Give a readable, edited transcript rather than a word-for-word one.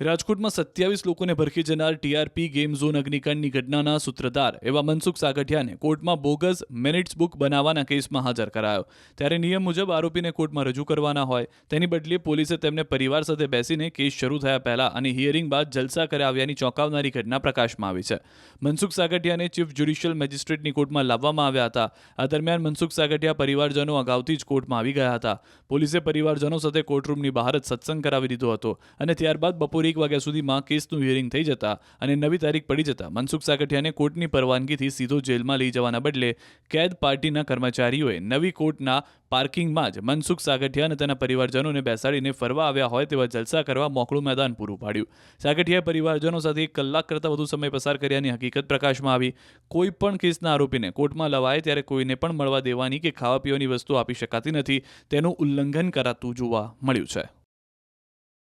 રાજકોટમાં 27 લોકોને ભરખી જનાર ટીઆરપી ગેમ ઝોન અગ્નિકાંડની ઘટનાના સૂત્રધાર એવા મનસુખ સાગઠિયાને કોર્ટમાં બોગસ મિનિટ્સ બુક બનાવવાના કેસમાં હાજર કરાયો. ત્યારે નિયમ મુજબ આરોપીને કોર્ટમાં રજૂ કરવાના હોય તેની બદલે પોલીસે તેમને પરિવાર સાથે બેસીને કેસ શરૂ થયા પહેલા અને હિયરિંગ બાદ જલસા કરાવ્યાની ચોંકાવનારી ઘટના પ્રકાશમાં આવી છે. મનસુખ સાગઠિયાને ચીફ જ્યુડિશિયલ મેજિસ્ટ્રેટની કોર્ટમાં લાવવામાં આવ્યા હતા. આ દરમિયાન મનસુખ સાગઠિયા પરિવારજનો અગાઉથી જ કોર્ટમાં આવી ગયા હતા. પોલીસે પરિવારજનો સાથે કોર્ટરૂમની બહાર જ સત્સંગ કરાવી દીધો હતો અને ત્યારબાદ બપોરે 1 વાગ્યા સુધીમાં કેસનું હિયરિંગ થઈ જતા અને નવી તારીખ પડી જતા મનસુખ સાગઠિયાને કોર્ટની પરવાનગીથી સીધો જેલમાં લઈ જવાના બદલે કેદ પાર્ટીના કર્મચારીઓએ નવી કોર્ટના પાર્કિંગમાં જ મનસુખ સાગઠિયા અને તેના પરિવારજનોને બેસાડીને ફરવા આવ્યા હોય તેવા જલસા કરવા મોકળું મેદાન પૂરું પાડ્યું. સાગઠિયાએ પરિવારજનો સાથે 1 કલાક કરતાં વધુ સમય પસાર કર્યાની હકીકત પ્રકાશમાં આવી. કોઈ પણ કેસના આરોપીને કોર્ટમાં લવાય ત્યારે કોઈને પણ મળવા દેવાની કે ખાવા પીવાની વસ્તુ આપી શકાતી નથી તેનું ઉલ્લંઘન કરાતું જોવા મળ્યું છે.